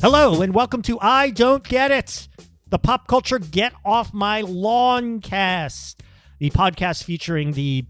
Hello, and welcome to I Don't Get It, the pop culture Get Off My Lawn cast, the podcast featuring the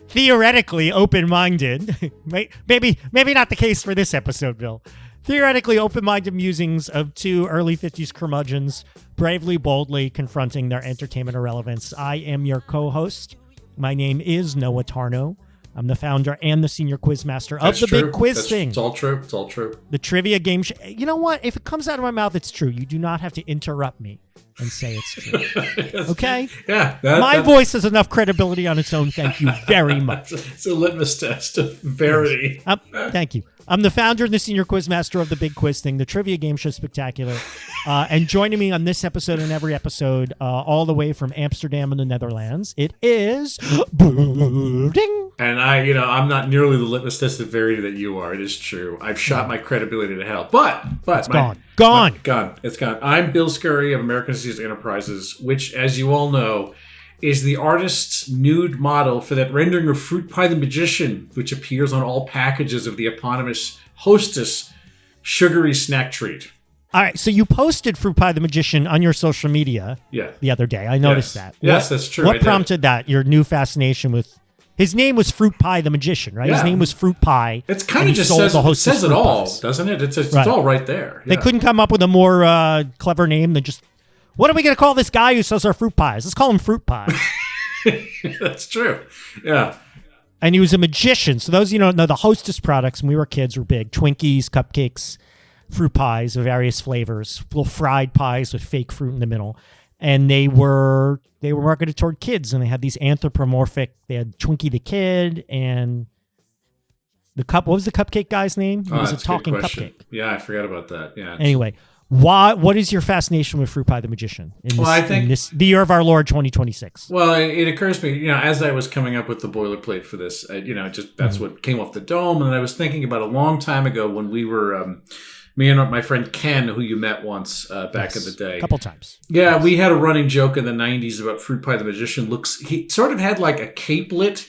theoretically open-minded, maybe not the case for this episode, Bill, theoretically open-minded musings of two early 50s curmudgeons bravely, boldly confronting their entertainment irrelevance. I am your co-host. My name is Noah Tarnow. I'm the founder and the senior quizmaster of the Big Quiz Thing. It's all true. It's all true. The trivia game. You know what? If it comes out of my mouth, it's true. You do not have to interrupt me and say it's true. Okay? Yeah. My voice has enough credibility on its own. Thank you very much. It's a litmus test of verity. Thank you. I'm the founder and the senior quizmaster of the Big Quiz Thing, the trivia game show spectacular. And joining me on this episode and every episode, all the way from Amsterdam in the Netherlands, it is Ding. And I'm not nearly the litmus test of verity that you are. It is true. I've shot my credibility to hell. But it's gone. It's gone. I'm Bill Scurry of American Seas Enterprises, which, as you all know, is the artist's nude model for that rendering of Fruit Pie the Magician, which appears on all packages of the eponymous Hostess sugary snack treat. All right, so you posted Fruit Pie the Magician on your social media the other day. I noticed that. Yes, that's true. What prompted that? Your new fascination with... His name was Fruit Pie the Magician, right? Yeah. His name was Fruit Pie. It's kind of just says it all, doesn't it? It's all right there. Yeah. They couldn't come up with a more clever name than just... What are we going to call this guy who sells our fruit pies? Let's call him Fruit Pie. That's true. Yeah. And he was a magician. So those, know, the Hostess products when we were kids were big. Twinkies, cupcakes, fruit pies of various flavors, little fried pies with fake fruit in the middle. And they were marketed toward kids. And they had these anthropomorphic, they had Twinkie the Kid and what was the cupcake guy's name? He was a talking cupcake. Yeah, I forgot about that. Yeah. Anyway. What is your fascination with Fruit Pie the Magician in the year of our Lord 2026? Well, it occurs to me, as I was coming up with the boilerplate for this, that's what came off the dome. And I was thinking about a long time ago when we were, me and my friend Ken, who you met once back in the day. A couple times. Yeah, we had a running joke in the 90s about Fruit Pie the Magician. He sort of had like a capelet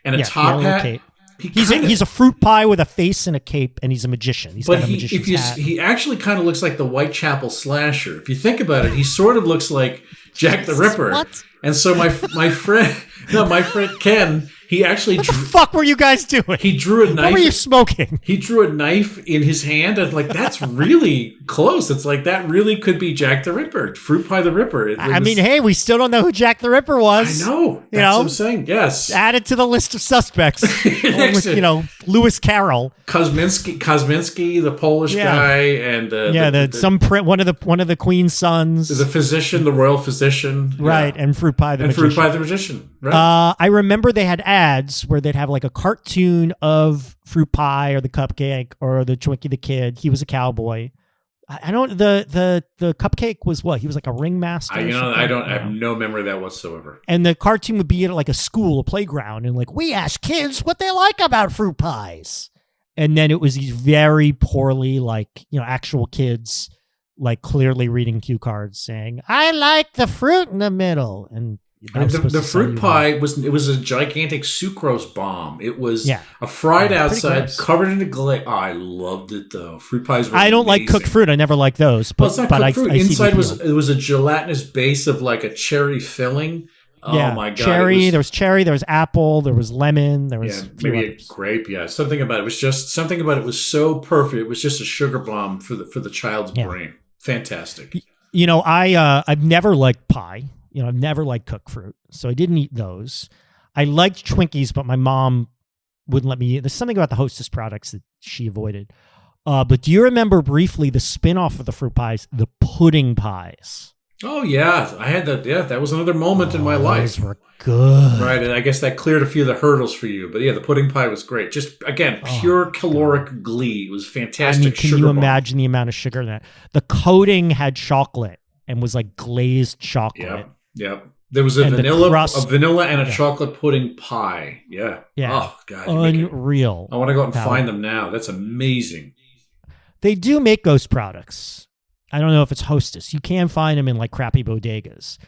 and a top hat. Cape. He's a fruit pie with a face and a cape, and he's a magician. He actually kind of looks like the Whitechapel slasher. If you think about it, he sort of looks like Jack the Ripper. What? And so my friend Ken, he actually what the fuck were you guys doing? He drew a knife. What were you smoking? He drew a knife in his hand. And that's really close. It's like that really could be Jack the Ripper, Fruit Pie the Ripper. Hey, we still don't know who Jack the Ripper was. I know. That's what I'm saying. Yes. Add it to the list of suspects. With, Lewis Carroll, Kosminski, the Polish guy, and one of the Queen's sons, the physician, the royal physician, right, and Fruit Pie the Magician. Fruit Pie the Magician. Right. I remember they had ads where they'd have like a cartoon of Fruit Pie or the cupcake or the Twinkie the Kid. He was a cowboy. I don't. The cupcake was what? He was like a ringmaster. I have no memory of that whatsoever. And the cartoon would be at like a school, a playground, and like we ask kids what they like about fruit pies. And then it was these very poorly, actual kids, clearly reading cue cards, saying, "I like the fruit in the middle." And the fruit pie was a gigantic sucrose bomb. It was a fried outside, covered in a glaze. Oh, I loved it though. Fruit pies were I don't amazing. like cooked fruit. I never liked those. But, it's not cooked fruit. Inside was a gelatinous base of like a cherry filling. Oh my god! Cherry. There was cherry. There was apple. There was lemon. There was maybe a grape. Yeah, something about it was so perfect. It was just a sugar bomb for the child's brain. Fantastic. I've never liked pie. I've never liked cooked fruit, so I didn't eat those. I liked Twinkies, but my mom wouldn't let me eat. There's something about the Hostess products that she avoided. But do you remember briefly the spin-off of the fruit pies, the pudding pies? Oh, yeah. I had that. Yeah, that was another moment in my life. Those were good. Right, and I guess that cleared a few of the hurdles for you. But yeah, the pudding pie was great. Just, again, pure caloric glee. It was fantastic. Can you imagine the amount of sugar in that? The coating had chocolate and was like glazed chocolate. Yep. There was a vanilla and a chocolate pudding pie. Yeah. Oh, God. Unreal. I want to go out and find them now. That's amazing. They do make ghost products. I don't know if it's Hostess. You can find them in crappy bodegas.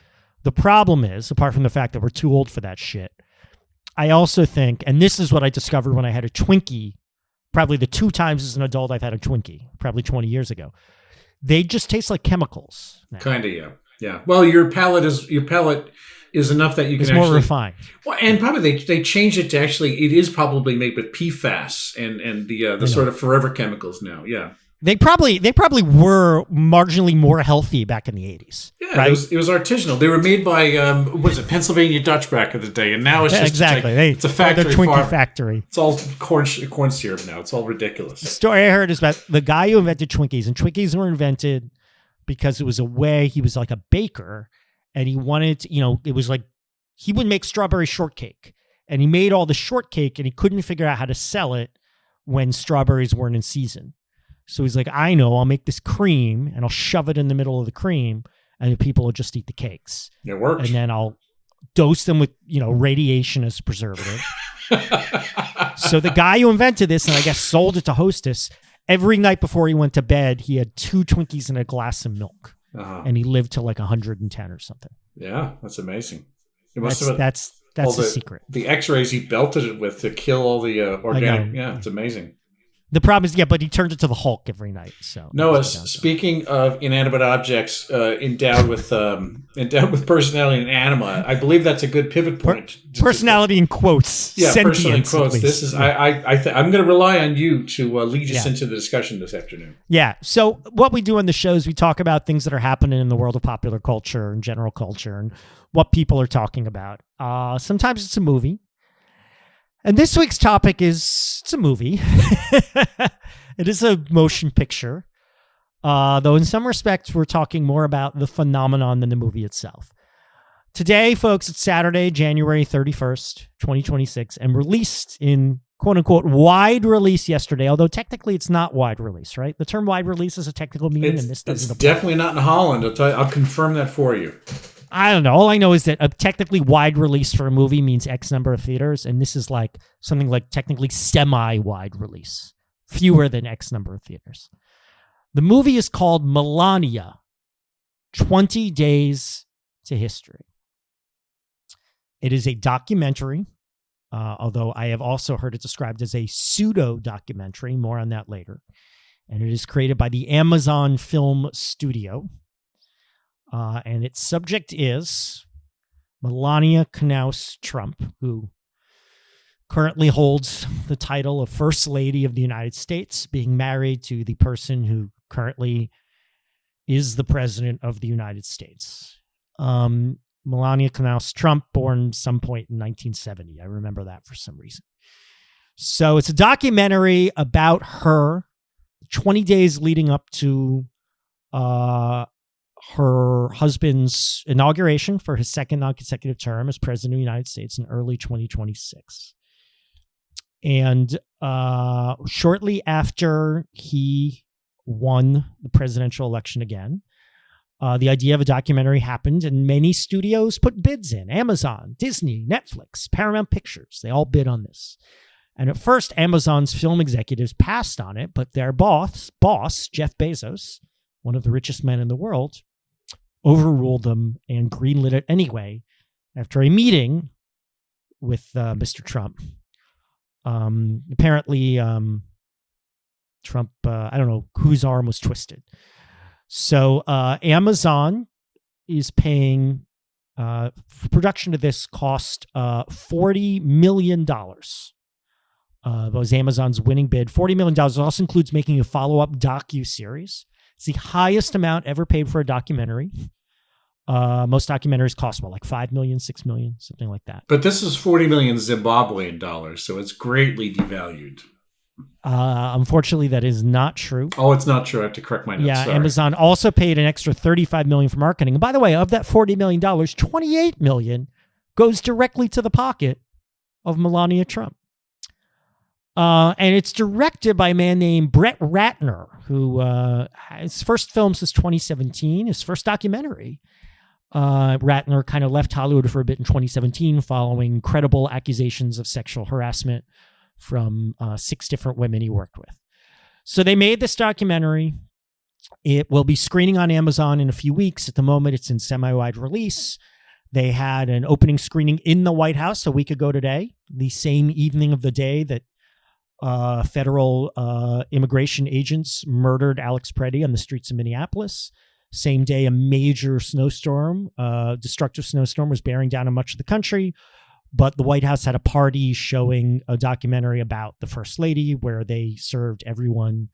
The problem is, apart from the fact that we're too old for that shit, I also think, and this is what I discovered when I had a Twinkie probably the 2 times as an adult I've had a Twinkie, probably 20 years ago. They just taste like chemicals now. Kind of, yeah. Yeah. Well, your palate is enough that you can It's actually... more refined. Well, and probably they changed it to actually, it is probably made with PFAS and the sort of forever chemicals now. Yeah. They probably were marginally more healthy back in the 80s. Yeah, right? it was artisanal. They were made by Pennsylvania Dutch back in the day, and now it's just exactly. It's a factory the Twinkie farm. factory. It's all corn syrup now. It's all ridiculous. The story I heard is about the guy who invented Twinkies, and Twinkies were invented because it was a way, he was like a baker, and he wanted to, it was like he would make strawberry shortcake, and he made all the shortcake, and he couldn't figure out how to sell it when strawberries weren't in season. So he's like, I know, I'll make this cream and I'll shove it in the middle of the cream and the people will just eat the cakes. It worked. And then I'll dose them with, radiation as a preservative. So the guy who invented this, and I guess sold it to Hostess, every night before he went to bed, he had 2 Twinkies and a glass of milk. Uh-huh. And he lived to like 110 or something. Yeah, that's amazing. It must have that's the secret. The X-rays he belted it with to kill all the organic. Yeah, it's amazing. The problem is, but he turned it to the Hulk every night. So Noah, speaking of inanimate objects endowed with personality and anima, I believe that's a good pivot point. Personality in quotes. Yeah, personality in quotes. This is I'm going to rely on you to lead us into the discussion this afternoon. Yeah. So what we do on the show is we talk about things that are happening in the world of popular culture and general culture and what people are talking about. Sometimes it's a movie. And this week's topic it's a movie. It is a motion picture. Though in some respects, we're talking more about the phenomenon than the movie itself. Today, folks, it's Saturday, January 31st, 2026, and released in quote-unquote wide release yesterday, although technically it's not wide release, right? The term wide release is a technical meaning, and this doesn't apply. It's definitely not in Holland. I'll confirm that for you. I don't know. All I know is that a technically wide release for a movie means X number of theaters, and this is like something like technically semi-wide release, fewer than X number of theaters. The movie is called Melania, 20 Days to History. It is a documentary, although I have also heard it described as a pseudo-documentary. More on that later. And it is created by the Amazon Film Studio. And its subject is Melania Trump, who currently holds the title of First Lady of the United States, being married to the person who currently is the President of the United States. Melania Trump, born some point in 1970. I remember that for some reason. So it's a documentary about her 20 days leading up to her husband's inauguration for his second non-consecutive term as president of the United States in early 2026. And shortly after he won the presidential election again, the idea of a documentary happened, and many studios put bids in. Amazon, Disney, Netflix, Paramount Pictures, they all bid on this. And at first, Amazon's film executives passed on it, but their boss, Jeff Bezos, one of the richest men in the world, overruled them and greenlit it anyway after a meeting with Mr. Trump. Apparently, Trump, I don't know whose arm was twisted. So Amazon is paying, production of this cost $40 million. That was Amazon's winning bid. $40 million. It also includes making a follow-up docu-series. It's the highest amount ever paid for a documentary. Most documentaries cost, like $5 million, $6 million, something like that. But this is 40 million Zimbabwean dollars, so it's greatly devalued. Unfortunately, that is not true. Oh, it's not true. I have to correct my notes. Yeah, sorry. Amazon also paid an extra $35 million for marketing. And by the way, of that $40 million, $28 million goes directly to the pocket of Melania Trump. And it's directed by a man named Brett Ratner, who his first film since 2017, his first documentary. Ratner kind of left Hollywood for a bit in 2017 following credible accusations of sexual harassment from 6 different women he worked with. So they made this documentary. It will be screening on Amazon in a few weeks. At the moment, it's in semi-wide release. They had an opening screening in the White House a week ago today, the same evening of the day that federal immigration agents murdered Alex Preddy on the streets of Minneapolis. Same day, a major snowstorm, destructive snowstorm, was bearing down on much of the country. But the White House had a party showing a documentary about the First Lady where they served everyone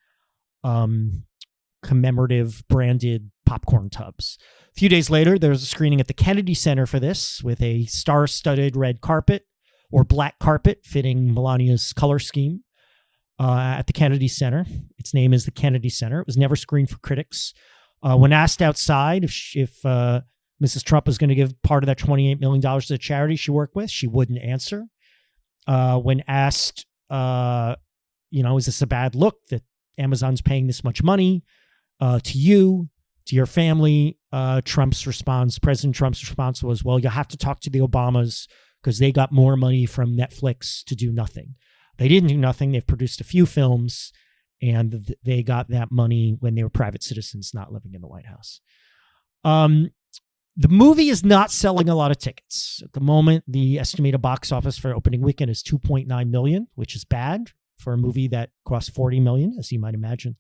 commemorative branded popcorn tubs. A few days later, there was a screening at the Kennedy Center for this with a star-studded red carpet or black carpet fitting Melania's color scheme at the Kennedy Center. Its name is the Kennedy Center. It was never screened for critics. When asked outside if Mrs. Trump was going to give part of that $28 million to the charity she worked with, she wouldn't answer. When asked, is this a bad look that Amazon's paying this much money to you, to your family? President Trump's response was, well, you'll have to talk to the Obamas because they got more money from Netflix to do nothing. They didn't do nothing. They've produced a few films, and they got that money when they were private citizens not living in the White House. The movie is not selling a lot of tickets. At the moment, the estimated box office for opening weekend is $2.9 million, which is bad for a movie that cost $40 million, as you might imagine.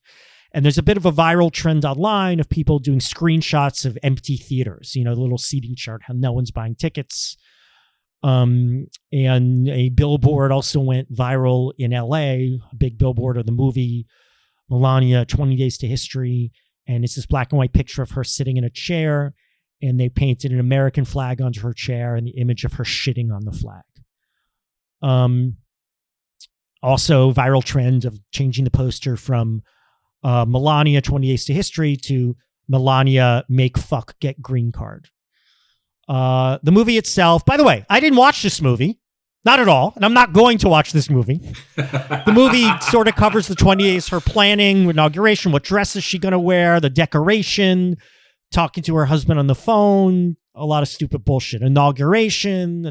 And there's a bit of a viral trend online of people doing screenshots of empty theaters, the little seating chart, how no one's buying tickets. And a billboard also went viral in LA, a big billboard of the movie Melania, 20 Days to History. And it's this black and white picture of her sitting in a chair, and they painted an American flag onto her chair and the image of her shitting on the flag. Also, viral trend of changing the poster from Melania, 20 Days to History to Melania, make fuck, get green card. The movie itself, by the way, I didn't watch this movie. Not at all. And I'm not going to watch this movie. The movie sort of covers the 20 days, her planning, inauguration, what dress is she going to wear, the decoration, talking to her husband on the phone, a lot of stupid bullshit. Inauguration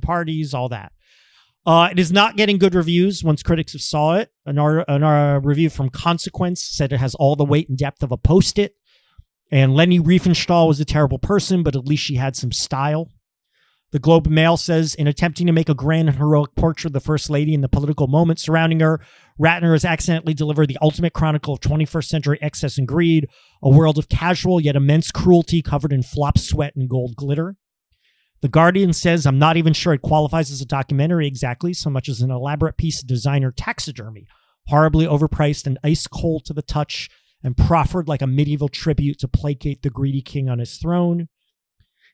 parties, all that. It is not getting good reviews once critics have saw it. Our review from Consequence said it has all the weight and depth of a Post-it. And Leni Riefenstahl was a terrible person, but at least she had some style. The Globe and Mail says, in attempting to make a grand and heroic portrait of the First Lady and the political moment surrounding her, Ratner has accidentally delivered the ultimate chronicle of 21st century excess and greed, a world of casual yet immense cruelty covered in flop sweat and gold glitter. The Guardian says, I'm not even sure it qualifies as a documentary exactly, so much as an elaborate piece of designer taxidermy, horribly overpriced and ice cold to the touch, and proffered like a medieval tribute to placate the greedy king on his throne.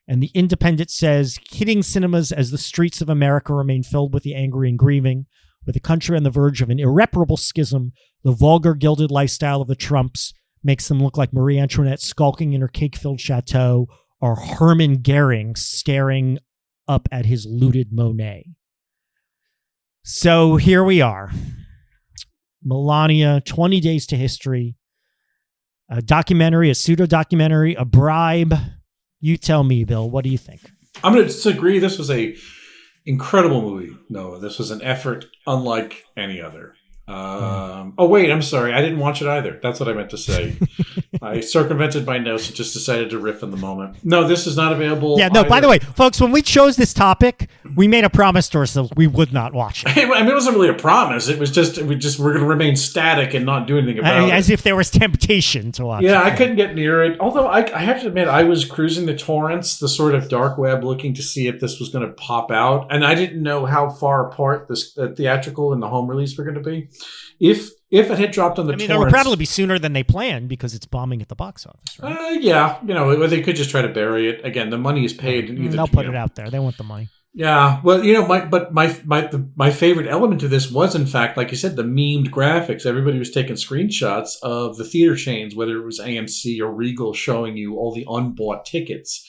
And The Independent says, hitting cinemas as the streets of America remain filled with the angry and grieving, with the country on the verge of an irreparable schism, the vulgar gilded lifestyle of the Trumps makes them look like Marie Antoinette skulking in her cake-filled chateau, or Hermann Goering staring up at his looted Monet. So here we are. Melania, 20 Days to History, a documentary, a pseudo-documentary, a bribe. You tell me, Bill, what do you think? I'm going to disagree. This was a incredible movie. No, this was an effort unlike any other. Oh, wait, I'm sorry. I didn't watch it either. That's what I meant to say. I circumvented my notes and just decided to riff in the moment. No, this is not available. Yeah, no, either. By the way, folks, when we chose this topic, we made a promise to ourselves we would not watch it. I mean, it wasn't really a promise. It was just, we're going to remain static and not do anything about it. As if there was temptation to watch it. Yeah, I couldn't get near it. Although I have to admit, I was cruising the torrents, the sort of dark web, looking to see if this was going to pop out. And I didn't know how far apart the theatrical and the home release were going to be. If it had dropped on the torrents... it would probably be sooner than they planned because it's bombing at the box office, right? Yeah. They could just try to bury it. Again, the money is paid. They'll put it out there. They want the money. Yeah. Well, my favorite element of this was, in fact, like you said, the memed graphics. Everybody was taking screenshots of the theater chains, whether it was AMC or Regal, showing you all the unbought tickets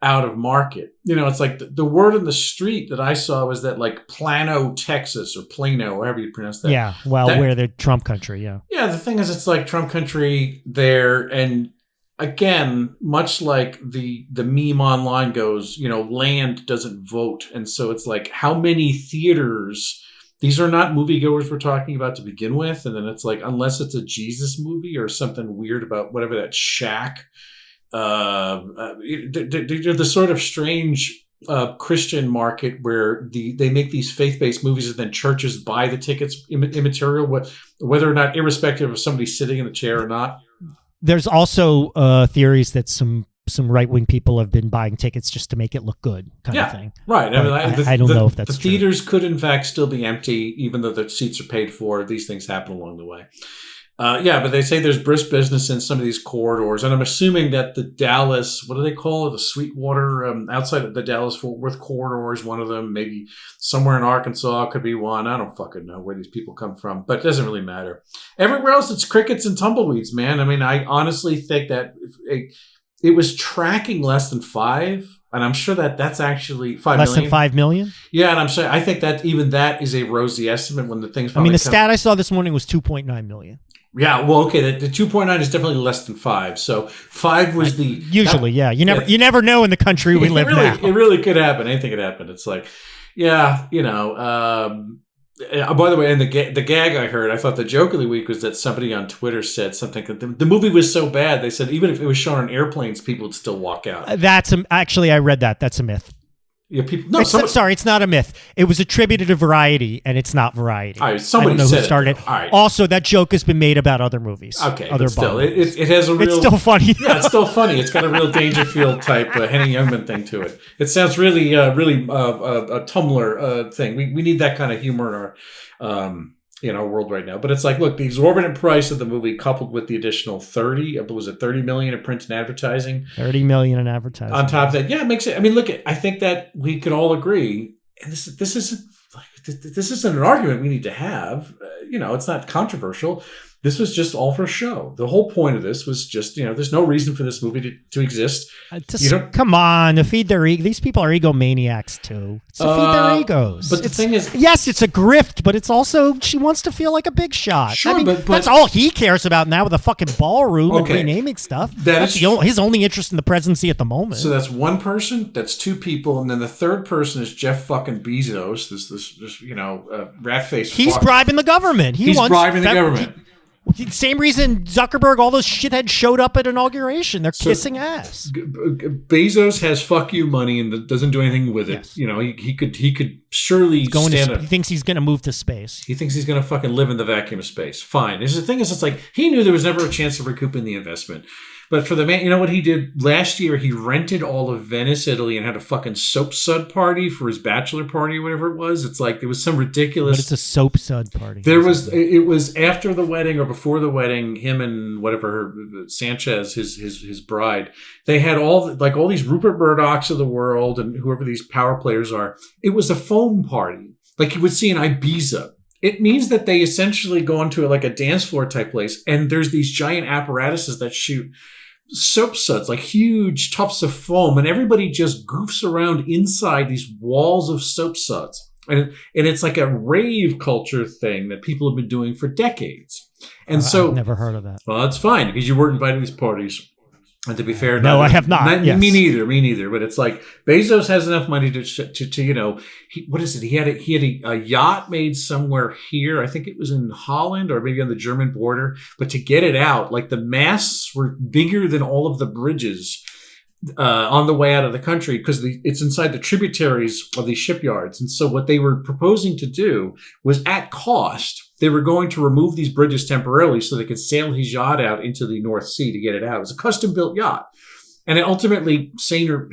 out of market. It's like the word on the street that I saw was that, like, Plano, Texas, or Plano, however you pronounce that. Yeah, we're the Trump country, yeah. Yeah, the thing is, it's like Trump country there, and again, much like the meme online goes, land doesn't vote, and so it's like, how many theaters... These are not moviegoers we're talking about to begin with, and then it's like, unless it's a Jesus movie or something weird about whatever that shack... they're the sort of strange Christian market where they make these faith-based movies and then churches buy the tickets immaterial, whether or not, irrespective of somebody sitting in the chair or not. There's also theories that some right-wing people have been buying tickets just to make it look good, kind of thing. Right. I don't know if that's the true. theaters could in fact still be empty, even though the seats are paid for. These things happen along the way. But they say there's brisk business in some of these corridors, and I'm assuming that the Dallas, what do they call it, the Sweetwater, outside of the Dallas-Fort Worth corridor is one of them. Maybe somewhere in Arkansas could be one. I don't fucking know where these people come from, but it doesn't really matter. Everywhere else, it's crickets and tumbleweeds, man. I mean, I honestly think that it was tracking less than 5, and I'm sure that that's actually 5 million. Less than 5 million? Yeah, and I'm saying I think that even that is a rosy estimate when the things. I mean, the stat I saw this morning was 2.9 million. Yeah, well, okay, the 2.9 is definitely less than 5. So 5 was the usually, You never know in the country we live now. It really could happen. Anything could happen. It's like, by the way, and the gag I heard, I thought the joke of the week was that somebody on Twitter said something. The movie was so bad, they said even if it was shown on airplanes, people would still walk out. Actually, I read that. That's a myth. Yeah, sorry, it's not a myth. It was attributed to Variety, and it's not Variety. All right, somebody I don't know said who started. All right. Also, that joke has been made about other movies. Okay, other but still, it has a real. It's still funny. Yeah, it's still funny. It's got a real Dangerfield type Henny Youngman thing to it. It sounds really a Tumblr thing. We need that kind of humor in our world right now. But it's like, look, the exorbitant price of the movie coupled with the additional 30 million in print and advertising. 30 million in advertising. On top of that, it makes it. I mean, look, I think that we can all agree, and this isn't an argument we need to have. It's not controversial. This was just all for show. The whole point of this was just, there's no reason for this movie to exist. Come on, to feed their ego. These people are egomaniacs too. It's to feed their egos. But the thing is, yes, it's a grift, but it's also she wants to feel like a big shot. Sure, but that's all he cares about now with the fucking ballroom and renaming stuff. That's his only interest in the presidency at the moment. So that's one person, that's two people, and then the third person is Jeff fucking Bezos. This rat face. He's bribing the government. He's bribing the government. Same reason Zuckerberg, all those shitheads showed up at inauguration. They're kissing ass. Bezos has fuck you money and doesn't do anything with it. Yes. He could surely he thinks he's going to move to space. He thinks he's going to fucking live in the vacuum of space. Fine. The thing is, it's like he knew there was never a chance of recouping the investment. But for the man, you know what he did last year? He rented all of Venice, Italy, and had a fucking soap sud party for his bachelor party or whatever it was. It's like there was some ridiculous. But it's a soap sud party. It was after the wedding or before the wedding. Him and whatever Sanchez, his bride, they had all these Rupert Murdochs of the world and whoever these power players are. It was a foam party, like you would see in Ibiza. It means that they essentially go into a dance floor type place, and there's these giant apparatuses that shoot soap suds, like huge tufts of foam, and everybody just goofs around inside these walls of soap suds. And it's like a rave culture thing that people have been doing for decades. And so I've never heard of that. Well, that's fine because you weren't invited to these parties. And to be fair, no, I have not. Yes. Me neither. But it's like Bezos has enough money to what is it? He had a yacht made somewhere here. I think it was in Holland or maybe on the German border. But to get it out, the masts were bigger than all of the bridges on the way out of the country because it's inside the tributaries of these shipyards. And so what they were proposing to do was at cost. They were going to remove these bridges temporarily so they could sail his yacht out into the North Sea to get it out. It was a custom-built yacht. And ultimately, saner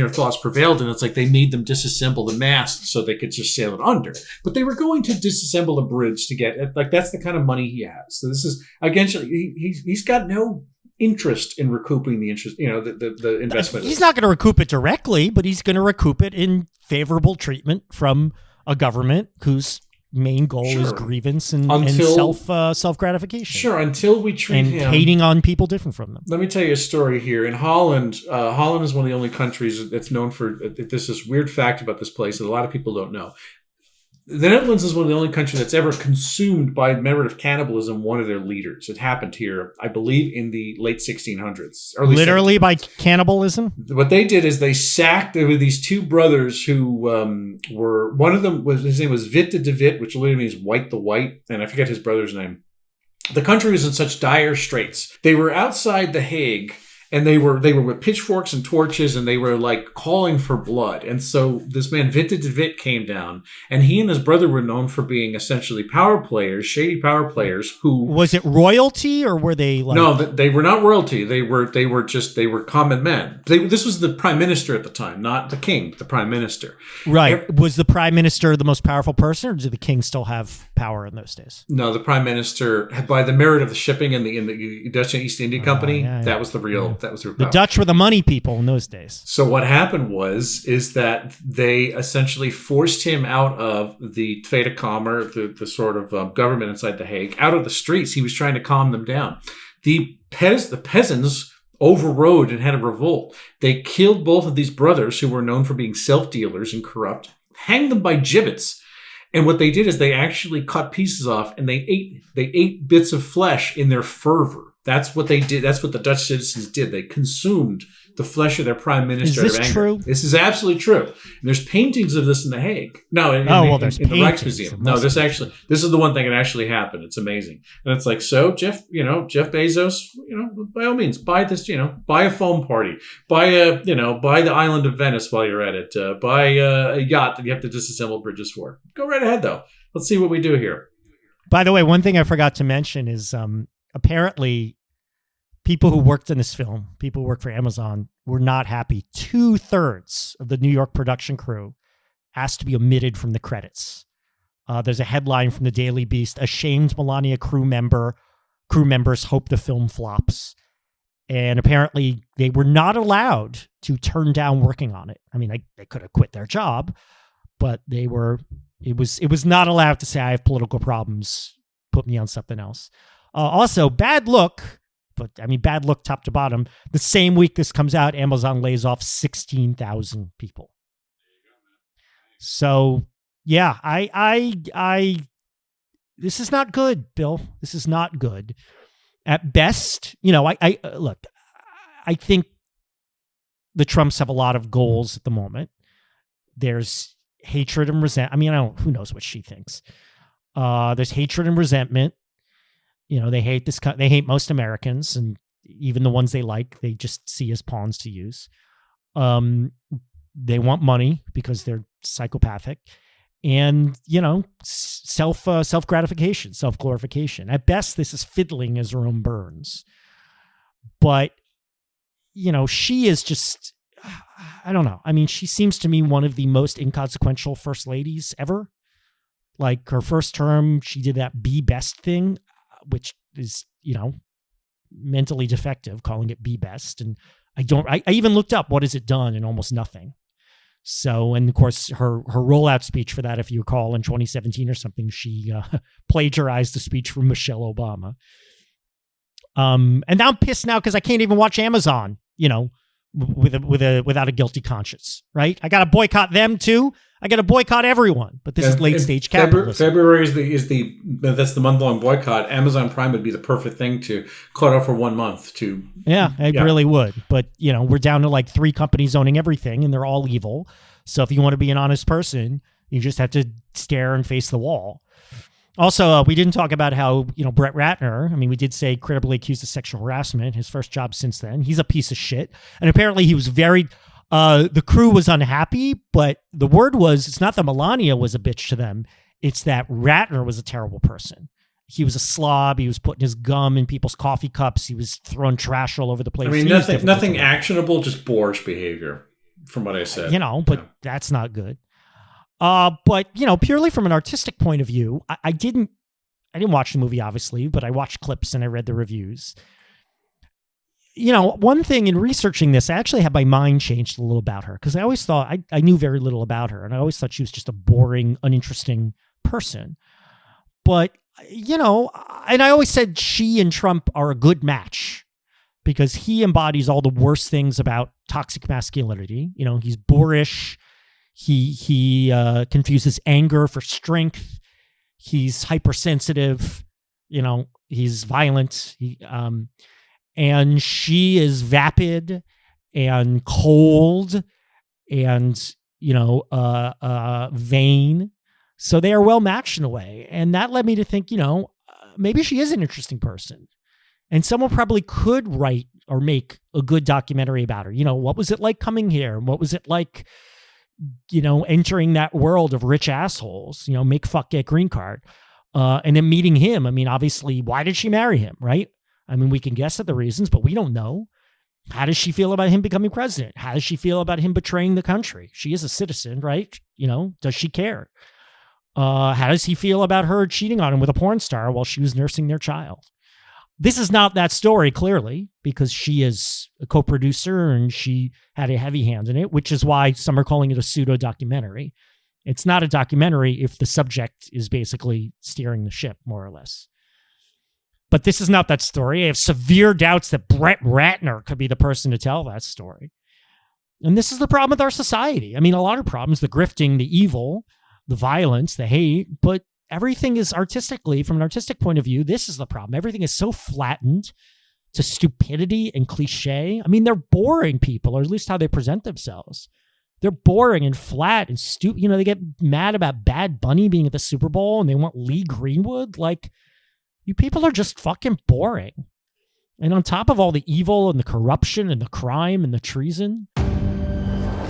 thoughts prevailed, and it's like they made them disassemble the mast so they could just sail it under. But they were going to disassemble a bridge to get it. That's the kind of money he has. So this is, again, he's got no interest in recouping the interest, the investment. He's not going to recoup it directly, but he's going to recoup it in favorable treatment from a government whose main goal is grievance and self-gratification. Sure, until we treat him... And hating on people different from them. Let me tell you a story here. In Holland, Holland is one of the only countries that's known for... There's this weird fact about this place that a lot of people don't know. The Netherlands is one of the only countries that's ever consumed by merit of cannibalism one of their leaders. It happened here, I believe, in the late 1600s. Literally by cannibalism? What they did is they sacked, there were these two brothers who were, one of them, his name was Witte de Wit, which literally means white the white, and I forget his brother's name. The country was in such dire straits. They were outside The Hague, and they were with pitchforks and torches, and they were like calling for blood. And so this man Vinta de Witt came down, and he and his brother were known for being essentially shady power players. Who was it royalty, or were they like? No, they were not royalty. They were common men. This was the prime minister at the time, not the king, the prime minister. Right. Was the prime minister the most powerful person, or did the king still have power in those days? No, the prime minister, by the merit of the shipping in the Dutch and East India Company, that was the real. That was the power. Dutch were the money people in those days. So what happened is that they essentially forced him out of the Tweede Kamer, the sort of government inside The Hague, out of the streets. He was trying to calm them down. The peasants overrode and had a revolt. They killed both of these brothers, who were known for being self-dealers and corrupt, hanged them by gibbets. And what they did is they actually cut pieces off, and they ate bits of flesh in their fervor. That's what they did. That's what the Dutch citizens did. They consumed the flesh of their prime minister. Is this true? This is absolutely true. And there's paintings of this in The Hague. No, there's in the Rijksmuseum. No, this is the one thing that actually happened. It's amazing. And it's like, so Jeff Bezos, by all means, buy this, buy a foam party, buy the island of Venice while you're at it, buy a yacht that you have to disassemble bridges for. Go right ahead, though. Let's see what we do here. By the way, one thing I forgot to mention is, apparently, people who worked in this film, people who worked for Amazon, were not happy. 2/3 of the New York production crew asked to be omitted from the credits. There's a headline from the Daily Beast: "Ashamed Melania crew members hope the film flops." And apparently, they were not allowed to turn down working on it. I mean, they could have quit their job, but it was not allowed to say, "I have political problems. Put me on something else." Also, bad look, but I mean, bad look top to bottom. The same week this comes out, Amazon lays off 16,000 people. So, yeah, this is not good, Bill. This is not good. At best, look, I think the Trumps have a lot of goals at the moment. There's hatred and resentment. I mean, who knows what she thinks. There's hatred and resentment. They hate they hate most Americans, and even the ones they like, they just see as pawns to use. They want money because they're psychopathic, and self gratification, self glorification. At best, this is fiddling as her own burns. But she is just, I don't know. I mean, she seems to me one of the most inconsequential first ladies ever. Like, her first term, she did that be best thing, which is, mentally defective, calling it be best. And I even looked up what has it done, and almost nothing. So, and of course, her rollout speech for that, if you recall, in 2017 or something, she plagiarized the speech from Michelle Obama. And now I'm pissed now because I can't even watch Amazon, without a guilty conscience, right? I got to boycott them too. I got to boycott everyone. But this is late stage capitalism. February that's the month-long boycott. Amazon Prime would be the perfect thing to cut off for 1 month to. Yeah, it really would. But we're down to like 3 companies owning everything, and they're all evil. So if you want to be an honest person, you just have to stare and face the wall. Also, we didn't talk about how, Brett Ratner, I mean, we did say credibly accused of sexual harassment, his first job since then. He's a piece of shit. And apparently he was the crew was unhappy, but the word was, it's not that Melania was a bitch to them. It's that Ratner was a terrible person. He was a slob. He was putting his gum in people's coffee cups. He was throwing trash all over the place. I mean, nothing actionable, just boorish behavior, from what I said. But that's not good. But purely from an artistic point of view, I didn't watch the movie, obviously, but I watched clips and I read the reviews. One thing in researching this, I actually had my mind changed a little about her, because I always thought I knew very little about her, and I always thought she was just a boring, uninteresting person. But, and I always said she and Trump are a good match, because he embodies all the worst things about toxic masculinity. He's boorish. He confuses anger for strength. He's hypersensitive. He's violent. And she is vapid and cold and, vain. So they are well matched in a way. And that led me to think, maybe she is an interesting person. And someone probably could write or make a good documentary about her. You know, what was it like coming here? What was it like, you know, entering that world of rich assholes, you know, make, fuck, get green card, and then meeting him. I mean, obviously, why did she marry him, right? I mean, we can guess at the reasons, but we don't know. How does she feel about him becoming president? How does she feel about him betraying the country? She is a citizen, right? You know, does she care? How does he feel about her cheating on him with a porn star while she was nursing their child? This is not that story, clearly, because she is a co-producer and she had a heavy hand in it, which is why some are calling it a pseudo-documentary. It's not a documentary if the subject is basically steering the ship, more or less. But this is not that story. I have severe doubts that Brett Ratner could be the person to tell that story. And this is the problem with our society. I mean, a lot of problems, the grifting, the evil, the violence, the hate, but everything is artistically, from an artistic point of view, this is the problem. Everything is so flattened to stupidity and cliche. I mean, they're boring people, or at least how they present themselves. They're boring and flat and stupid. You know, they get mad about Bad Bunny being at the Super Bowl and they want Lee Greenwood. Like, you people are just fucking boring. And on top of all the evil and the corruption and the crime and the treason.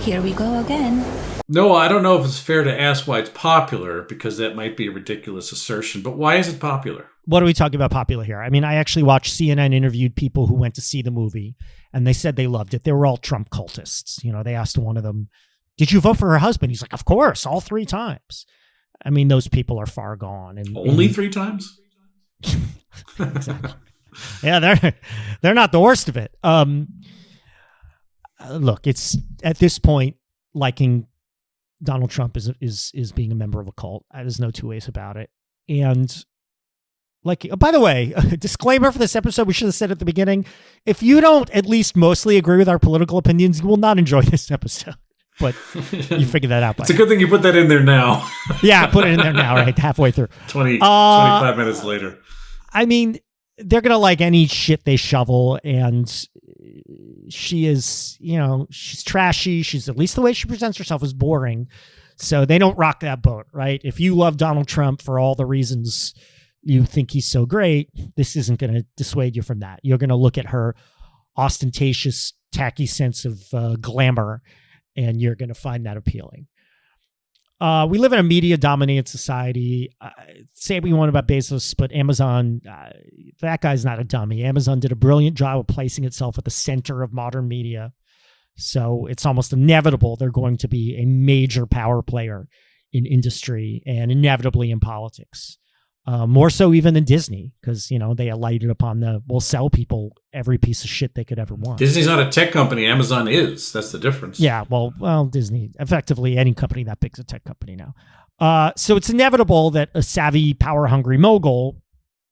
Here we go again. No, I don't know if it's fair to ask why it's popular, because that might be a ridiculous assertion. But why is it popular? What are we talking about popular here? I mean, I actually watched CNN interviewed people who went to see the movie, and they said they loved it. They were all Trump cultists. You know, they asked one of them, did you vote for her husband? He's like, of course, all 3 times. I mean, those people are far gone. And only 3 times? Exactly. Yeah, they're not the worst of it. Look, it's at this point, liking Donald Trump is being a member of a cult. There's no two ways about it. And like, by the way, a disclaimer for this episode, we should have said at the beginning, if you don't at least mostly agree with our political opinions, you will not enjoy this episode. But you figured that out. It's a good thing you put that in there now. Yeah, put it in there now, right? Halfway through. 25 minutes later. I mean, they're going to like any shit they shovel, and she is, you know, she's trashy. She's, at least the way she presents herself, is boring. So they don't rock that boat, right? If you love Donald Trump for all the reasons you think he's so great, this isn't going to dissuade you from that. You're going to look at her ostentatious, tacky sense of glamour, and you're going to find that appealing. We live in a media-dominated society. Say what you want about Bezos, but Amazon, that guy's not a dummy. Amazon did a brilliant job of placing itself at the center of modern media. So it's almost inevitable they're going to be a major power player in industry and inevitably in politics. More so even than Disney, because, you know, they alighted upon we'll sell people every piece of shit they could ever want. Disney's not a tech company. Amazon is. That's the difference. Yeah, well, Disney, effectively any company that big is a tech company now. So it's inevitable that a savvy, power-hungry mogul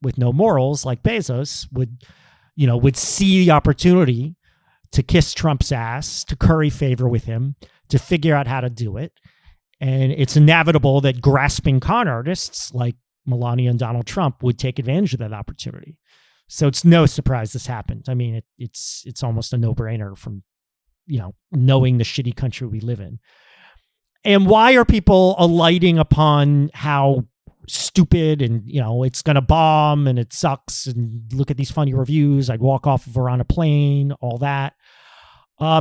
with no morals like Bezos would see the opportunity to kiss Trump's ass, to curry favor with him, to figure out how to do it. And it's inevitable that grasping con artists like Melania and Donald Trump would take advantage of that opportunity. So it's no surprise this happened. I mean, it's almost a no-brainer from, you know, knowing the shitty country we live in. And why are people alighting upon how stupid and, you know, it's going to bomb and it sucks and look at these funny reviews, I'd walk off of her on a plane, all that?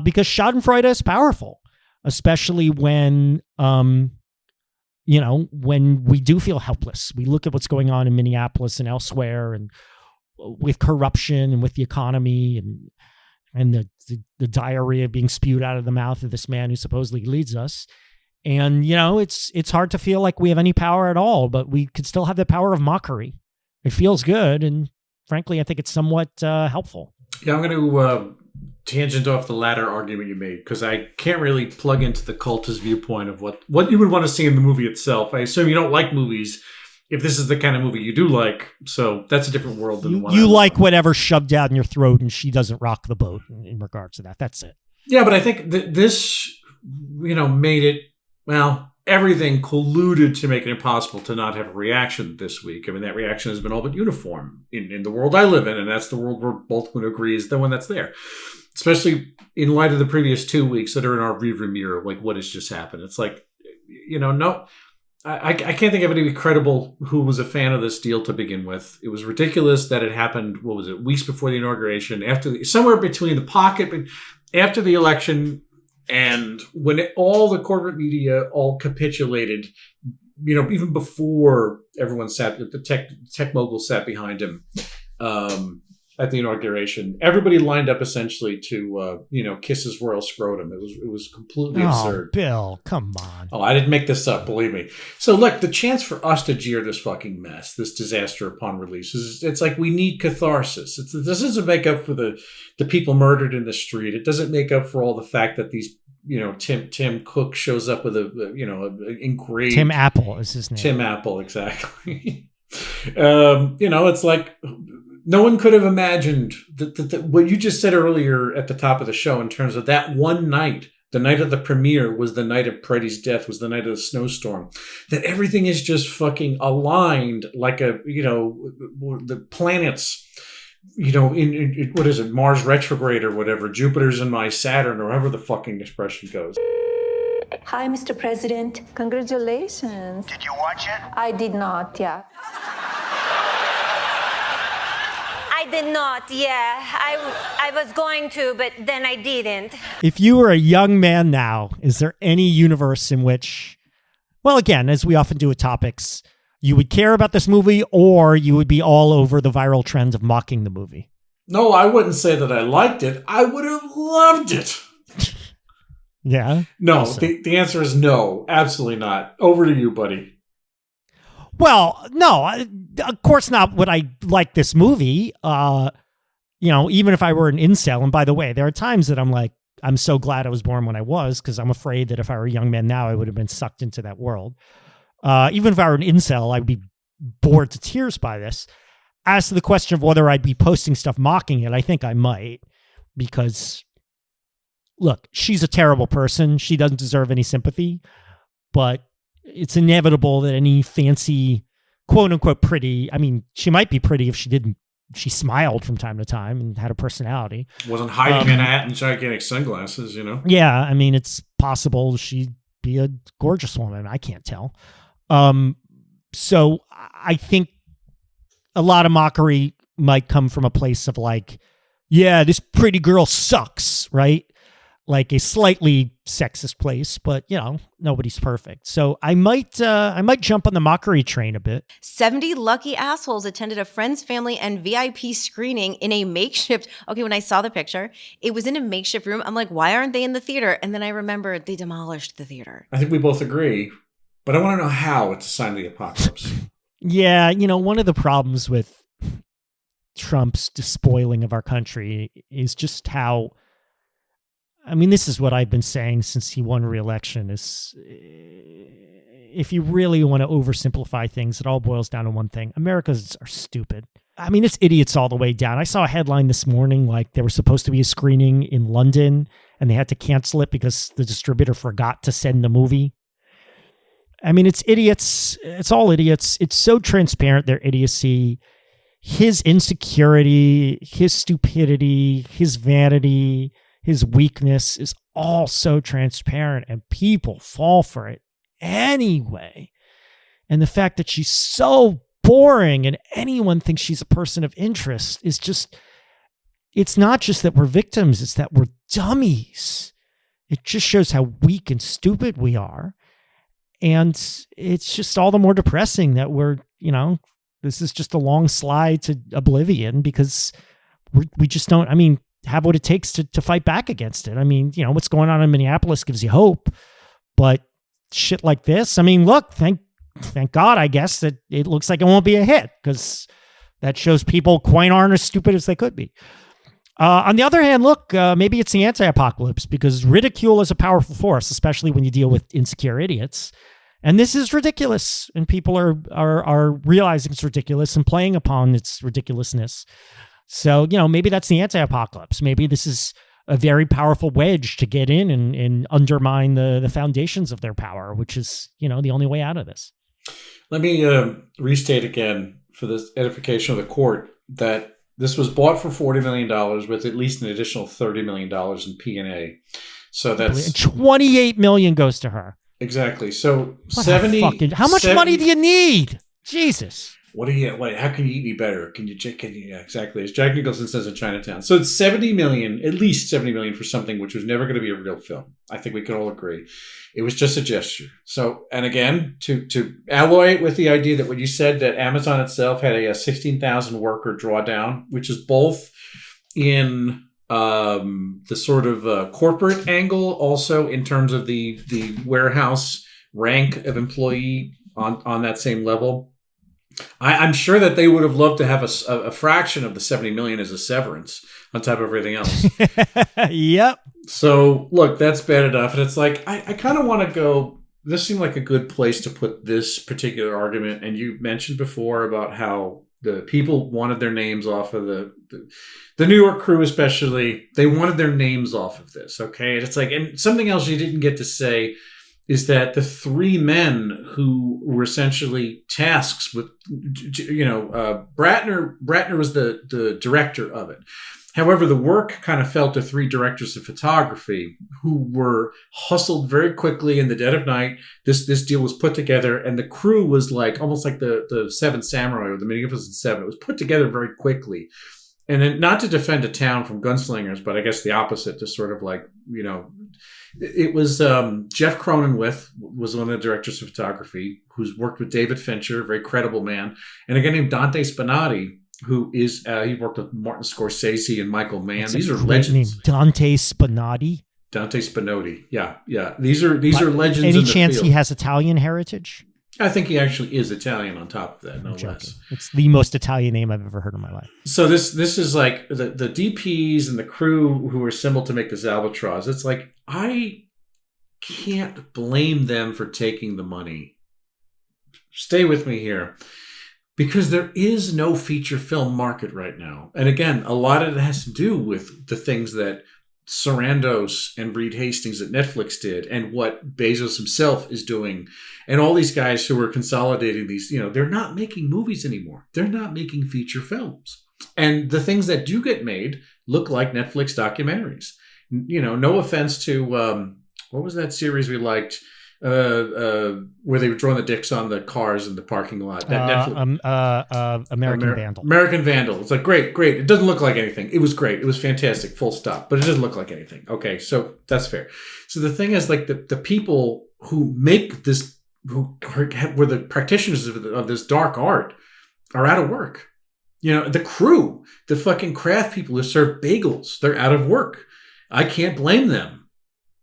Because schadenfreude is powerful, especially when, you know, when we do feel helpless. We look at what's going on in Minneapolis and elsewhere, and with corruption and with the economy and the diarrhea being spewed out of the mouth of this man who supposedly leads us. And, you know, it's hard to feel like we have any power at all, but we could still have the power of mockery. It feels good. And frankly, I think it's somewhat helpful. Yeah, I'm going to tangent off the latter argument you made, because I can't really plug into the cultist viewpoint of what you would want to see in the movie itself. I assume you don't like movies if this is the kind of movie you do like. So that's a different world than the one. You like whatever's shoved down your throat, and she doesn't rock the boat in regards to that. That's it. Yeah, but I think this, you know, made it, well, everything colluded to make it impossible to not have a reaction this week. I mean, that reaction has been all but uniform in the world I live in, and that's the world we're both going to agree is the one that's there. Especially in light of the previous 2 weeks that are in our rearview mirror, like what has just happened. It's like, you know, no, I can't think of anybody credible who was a fan of this deal to begin with. It was ridiculous that it happened, what was it, weeks before the inauguration, somewhere between the pocket, after the election, and when all the corporate media all capitulated, even before everyone the tech mogul sat behind him at the inauguration. Everybody lined up essentially to, kiss his royal scrotum. It was completely absurd. Bill, come on. Oh, I didn't make this up, believe me. So look, the chance for us to jeer this fucking mess, this disaster upon release, it's like we need catharsis. This doesn't make up for the people murdered in the street. It doesn't make up for all the fact that these, Tim Cook shows up with a engraved... Tim Apple is his name. Tim Apple, exactly. It's like... No one could have imagined that what you just said earlier at the top of the show in terms of that one night, the night of the premiere was the night of Freddie's death, was the night of the snowstorm, that everything is just fucking aligned like the planets, in what is it, Mars retrograde or whatever, Jupiter's in my Saturn, or however the fucking expression goes. Hi, Mr. President. Congratulations. Did you watch it? I did not, yeah. I did not, yeah. I was going to, but then I didn't. If you were a young man now, is there any universe in which, well, again, as we often do with topics, you would care about this movie, or you would be all over the viral trend of mocking the movie? No, I wouldn't say that I liked it. I would have loved it. Yeah? No, the answer is no. Absolutely not. Over to you, buddy. Well, no, of course not would I like this movie. Even if I were an incel, and by the way, there are times that I'm like, I'm so glad I was born when I was, because I'm afraid that if I were a young man now, I would have been sucked into that world. Even if I were an incel, I'd be bored to tears by this. As to the question of whether I'd be posting stuff mocking it, I think I might, because, look, she's a terrible person. She doesn't deserve any sympathy, but it's inevitable that any fancy, quote unquote, pretty, I mean, she might be pretty if she smiled from time to time and had a personality. Wasn't hiding in a hat and gigantic sunglasses, Yeah, I mean, it's possible she'd be a gorgeous woman. I can't tell. So I think a lot of mockery might come from a place of like, yeah, this pretty girl sucks, right? Like a slightly sexist place, but nobody's perfect. So I might jump on the mockery train a bit. 70 lucky assholes attended a friend's family and VIP screening in a makeshift. Okay, when I saw the picture, it was in a makeshift room. I'm like, why aren't they in the theater? And then I remembered they demolished the theater. I think we both agree, but I want to know how it's a sign of the apocalypse. Yeah, one of the problems with Trump's despoiling of our country is just how, I mean, this is what I've been saying since he won re-election, is if you really want to oversimplify things, it all boils down to one thing. Americans are stupid. I mean, it's idiots all the way down. I saw a headline this morning, like there was supposed to be a screening in London and they had to cancel it because the distributor forgot to send the movie. I mean, it's idiots. It's all idiots. It's so transparent, their idiocy. His insecurity, his stupidity, his vanity, his weakness is all so transparent, and people fall for it anyway. And the fact that she's so boring and anyone thinks she's a person of interest is just, it's not just that we're victims, it's that we're dummies. It just shows how weak and stupid we are. And it's just all the more depressing that we're, this is just a long slide to oblivion because we just don't, have what it takes to fight back against it. I mean, what's going on in Minneapolis gives you hope, but shit like this, look, thank God, I guess, that it looks like it won't be a hit, because that shows people quite aren't as stupid as they could be. On the other hand, look, maybe it's the anti-apocalypse, because ridicule is a powerful force, especially when you deal with insecure idiots. And this is ridiculous, and people are realizing it's ridiculous and playing upon its ridiculousness. So, maybe that's the anti-apocalypse. Maybe this is a very powerful wedge to get in and undermine the foundations of their power, which is, the only way out of this. Let me restate again for the edification of the court that this was bought for $40 million with at least an additional $30 million in P&A. So that's $28 million goes to her. Exactly. So What 70. how much 70 money do you need? Jesus. What do you? What? How can you eat any better? Can you? Yeah, exactly. As Jack Nicholson says in Chinatown. So it's 70 million, at least 70 million for something which was never going to be a real film. I think we can all agree. It was just a gesture. So, and again, to alloy it with the idea that when you said that Amazon itself had a 16,000 worker drawdown, which is both in the sort of corporate angle, also in terms of the warehouse rank of employee on that same level. I'm sure that they would have loved to have a fraction of the 70 million as a severance on top of everything else. Yep. So look, that's bad enough. And it's like, I kind of want to go, this seemed like a good place to put this particular argument. And you mentioned before about how the people wanted their names off of the New York crew, especially, they wanted their names off of this. Okay. And it's like, and something else you didn't get to say is that the three men who were essentially tasks with, Bratner was the director of it. However, the work kind of fell to three directors of photography who were hustled very quickly in the dead of night. This deal was put together, and the crew was like almost like the Seven Samurai or the Magnificent Seven. It was put together very quickly. And then not to defend a town from gunslingers, but I guess the opposite, to sort of like, it was Jeff Cronenweth was one of the directors of photography who's worked with David Fincher, a very credible man, and a guy named Dante Spinotti, who is he worked with Martin Scorsese and Michael Mann. That's these are great legends. name. Dante Spinotti. Dante Spinotti. Yeah. These are legends. Any in the chance field. he has Italian heritage? I think he actually is Italian on top of that, no less. It's the most Italian name I've ever heard in my life. So this is like the DPs and the crew who were assembled to make this Albatross. It's like, I can't blame them for taking the money. Stay with me here. Because there is no feature film market right now. And again, a lot of it has to do with the things that Sarandos and Reed Hastings at Netflix did and what Bezos himself is doing. And all these guys who are consolidating these, they're not making movies anymore. They're not making feature films. And the things that do get made look like Netflix documentaries. No offense to, what was that series we liked? Where they were drawing the dicks on the cars in the parking lot. American Vandal. American Vandal. It's like, great. It doesn't look like anything. It was great. It was fantastic. Full stop. But it doesn't look like anything. Okay, so that's fair. So the thing is, like, the people who make this, who were the practitioners of this dark art, are out of work. The crew, the fucking craft people who serve bagels, they're out of work. I can't blame them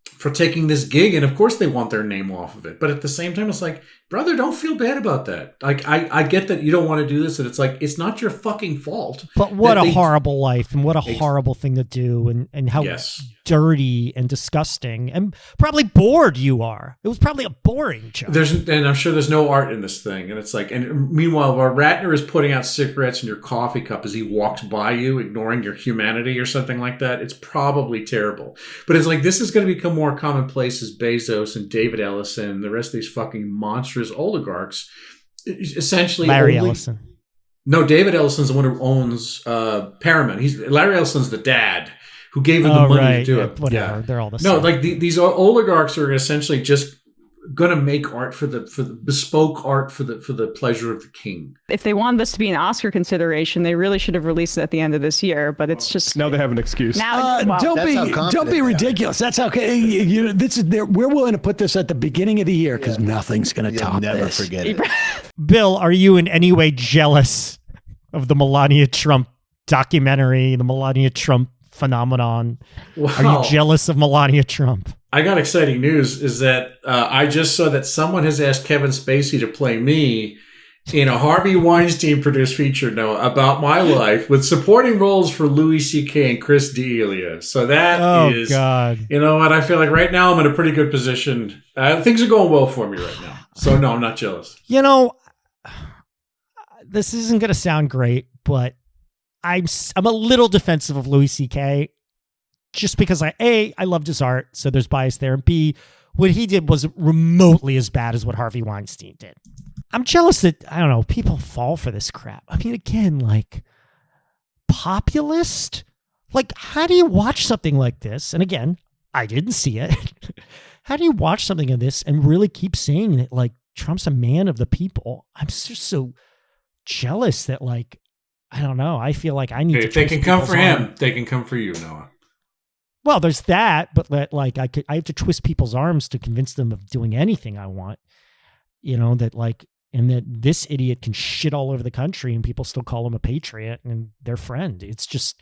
for taking this gig, and of course they want their name off of it. But at the same time, it's like, brother, don't feel bad about that. Like, I get that you don't want to do this, and it's like, it's not your fucking fault. But what a horrible life, and what a horrible thing to do, and how dirty and disgusting and probably bored you are. It was probably a boring job. And I'm sure there's no art in this thing. And it's like, and meanwhile, while Ratner is putting out cigarettes in your coffee cup as he walks by you, ignoring your humanity or something like that, it's probably terrible. But it's like, this is going to become more commonplace as Bezos and David Ellison and the rest of these fucking monstrous oligarchs essentially Larry Ellison. No, David Ellison's the one who owns Paramount. Larry Ellison's the dad who gave him the money to do it. Whatever. Yeah. They're all the same. No, like these oligarchs are essentially just going to make art for the bespoke art for the pleasure of the king. If they wanted this to be an Oscar consideration, they really should have released it at the end of this year. But it's just now they have an excuse. Don't be ridiculous. That's okay. We're willing to put this at the beginning of the year because nothing's going to top never this. Forget it. Bill, are you in any way jealous of the Melania Trump documentary, the Melania Trump phenomenon? Wow. Are you jealous of Melania Trump? I got exciting news is that I just saw that someone has asked Kevin Spacey to play me in a Harvey Weinstein produced feature about my life with supporting roles for Louis C.K. and Chris D'Elia. So that is, God. You know what? I feel like right now I'm in a pretty good position. Things are going well for me right now. So no, I'm not jealous. This isn't going to sound great, but I'm a little defensive of Louis C.K. just because I loved his art, so there's bias there. And B, what he did wasn't remotely as bad as what Harvey Weinstein did. I'm jealous that, I don't know, people fall for this crap. I mean, again, like, populist? Like, how do you watch something like this? And again, I didn't see it. how do you watch something of this and really keep saying that, like, Trump's a man of the people? I'm just so jealous that, like, I don't know. I feel like I need to. If they can come for him, they can come for you, Noah. Well, there's that, but like I have to twist people's arms to convince them of doing anything I want. That like, and that this idiot can shit all over the country and people still call him a patriot and their friend. It's just,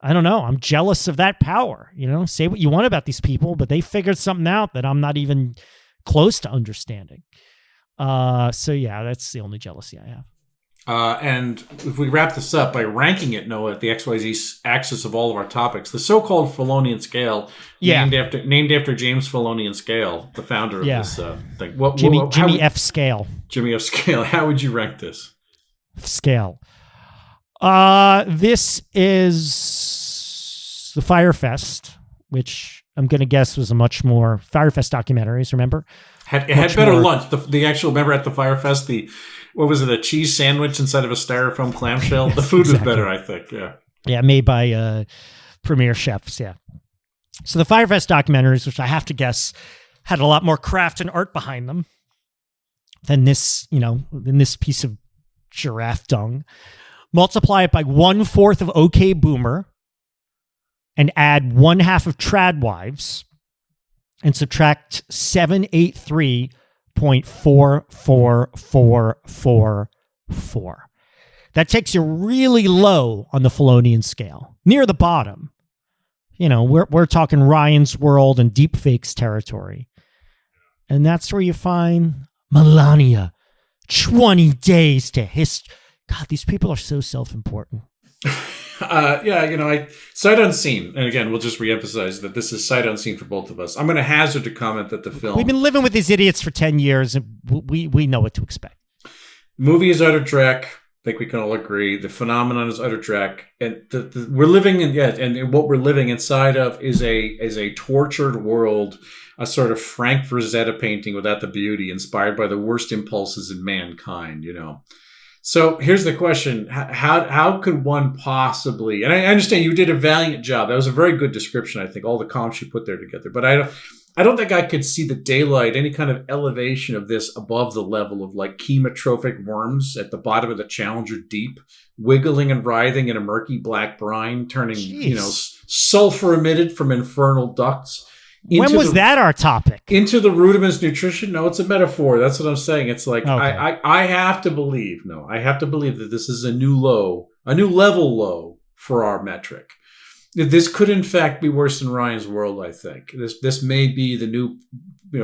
I don't know. I'm jealous of that power. Say what you want about these people, but they figured something out that I'm not even close to understanding. So yeah, that's the only jealousy I have. And if we wrap this up by ranking it, Noah, at the XYZ axis of all of our topics, the so-called Filonian scale, named after James Filonian Scale, the founder of this thing. Jimmy F. Scale. Jimmy F. Scale. How would you rank this? Scale. This is the Firefest, which I'm going to guess was a much more Firefest documentaries. Remember, it had better lunch. The actual, remember at the Firefest, what was it? A cheese sandwich inside of a styrofoam clamshell. The food was better, I think. Yeah, made by premier chefs. Yeah. So the Firefest documentaries, which I have to guess had a lot more craft and art behind them than this, than this piece of giraffe dung. Multiply it by 1/4 of OK Boomer, and add 1/2 of Tradwives, and subtract 783.4444. That takes you really low on the Filonian scale, near the bottom. We're talking Ryan's World and deepfakes territory. And that's where you find Melania, 20 days to history. God, these people are so self-important. Sight unseen. And again, we'll just reemphasize that this is sight unseen for both of us. I'm going to hazard to comment that the film... We've been living with these idiots for 10 years, and we know what to expect. Movie is utter dreck. I think we can all agree. The phenomenon is utter dreck. And we're living in... Yeah, and what we're living inside of is a tortured world, a sort of Frank Frazetta painting without the beauty, inspired by the worst impulses in mankind, So here's the question. How could one possibly, and I understand you did a valiant job. That was a very good description, I think, all the comps you put there together. But I don't think I could see the daylight, any kind of elevation of this above the level of like chemotrophic worms at the bottom of the Challenger Deep, wiggling and writhing in a murky black brine, turning, sulfur emitted from infernal ducts. When was that our topic? Into the rudiments nutrition? No, it's a metaphor. That's what I'm saying. It's like, okay. I have to believe that this is a new level low for our metric. This could in fact be worse than Ryan's World, I think. This may be the new,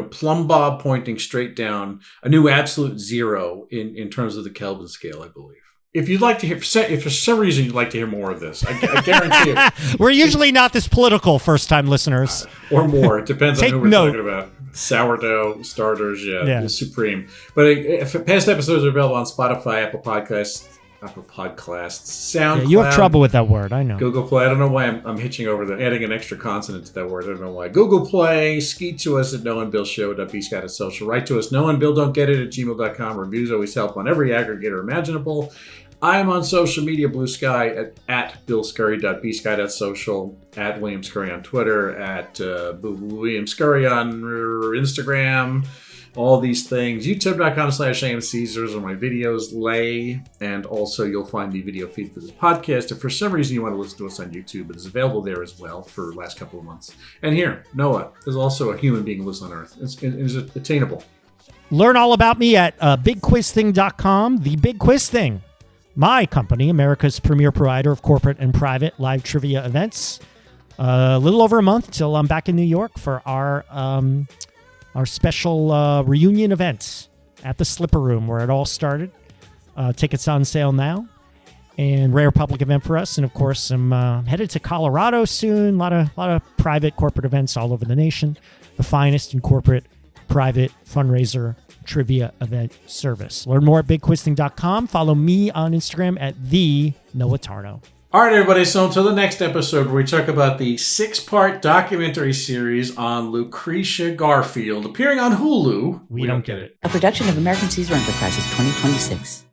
plumb bob pointing straight down, a new absolute zero in terms of the Kelvin scale, I believe. If you'd like to hear, if for some reason you'd like to hear more of this, I guarantee you. We're usually not this political, first-time listeners. Or more. It depends on who we're talking about. Sourdough, starters, supreme. But past episodes are available on Spotify, Apple Podcasts, SoundCloud. Yeah, you have trouble with that word, I know. GooglePlay. I don't know why I'm hitching over adding an extra consonant to that word. I don't know why. GooglePlay. Skeet to us at noandbillshow.bsky.social. Write to us, noandbilldon'tgetit@gmail.com. Reviews always help on every aggregator imaginable. I'm on social media, Blue Sky, at billscurry.bsky.social, at William Scurry on Twitter, at William Scurry on Instagram, all these things. YouTube.com/AMCs are my videos lay, and also you'll find the video feed for this podcast. If for some reason you want to listen to us on YouTube, it is available there as well for the last couple of months. And here, Noah, there's also a human being who lives on Earth. It's attainable. Learn all about me at bigquizthing.com. The Big Quiz Thing. My company, America's premier provider of corporate and private live trivia events. A little over a month till I'm back in New York for our special reunion event at the Slipper Room where it all started. Tickets on sale now. And rare public event for us. And of course, I'm headed to Colorado soon. A lot of private corporate events all over the nation. The finest in corporate private fundraiser trivia event service. Learn more at bigquizthing.com. Follow me on Instagram at @the_Noah Tarnow. All right, everybody. So until the next episode where we talk about the 6-part documentary series on Lucretia Garfield appearing on Hulu. We don't get it. A production of American Caesar Enterprises 2026.